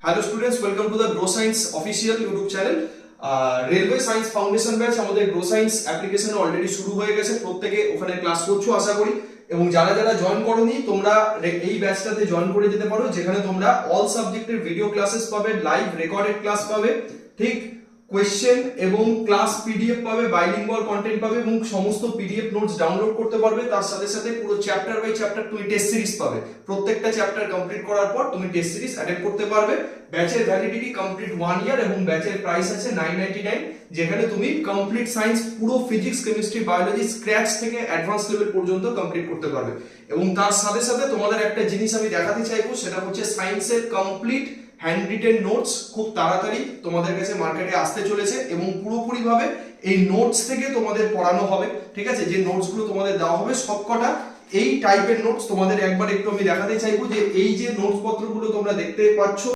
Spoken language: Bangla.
Hello students, welcome to the grow science official YouTube channel. Railway science foundation batch আমাদের গ্রো সায়েন্স অ্যাপ্লিকেশনে অলরেডি শুরু হয়ে গেছে। প্রত্যেকে ওখানে ক্লাস করছো আশা করি, এবং যারা যারা জয়েন করোনি তোমরা এই ব্যাচটাতে জয়েন করে যেতে পারো, যেখানে তোমরা অল সাবজেক্টের ভিডিও ক্লাসেস পাবে, লাইভ রেকর্ডেড ক্লাস পাবে, ঠিক, কোয়েশ্চেন এবং ক্লাস পিডিএফ পাবে, বাইলিঙ্গুয়াল কন্টেন্ট পাবে এবং সমস্ত পিডিএফ নোটস ডাউনলোড করতে পারবে। তার সাথে সাথে পুরো চ্যাপ্টার বাই চ্যাপ্টার তুমি টেস্ট সিরিজ পাবে। প্রত্যেকটা চ্যাপ্টার কমপ্লিট করার পর তুমি টেস্ট সিরিজ অ্যাটেন্ড করতে পারবে। ব্যাচের ভ্যালিডিটি কমপ্লিট 1 ইয়ার এবং ব্যাচের প্রাইস আছে 999, যেখানে তুমি কমপ্লিট সায়েন্স পুরো ফিজিক্স, কেমিস্ট্রি, বায়োলজি স্ক্র্যাচ থেকে অ্যাডভান্স লেভেল পর্যন্ত কমপ্লিট করতে পারবে। এবং তার সাথে সাথে তোমাদের একটা জিনিস আমি দেখাতে চাইবো, সেটা হচ্ছে সায়েন্সের কমপ্লিট হ্যান্ড রিটেন নোটস খুব তাড়াতাড়ি তোমাদের কাছে মার্কেটে আসতে চলেছে এবং পুরোপুরি ভাবে এই নোটস থেকে তোমাদের পড়ানো হবে। ঠিক আছে, যে নোটস গুলো তোমাদের দেওয়া হবে সবকটা এই টাইপের নোটস তোমাদের একবার একটু আমি দেখাতে চাইবো, যে এই যে নোটস পত্রগুলো তোমরা দেখতে পাচ্ছ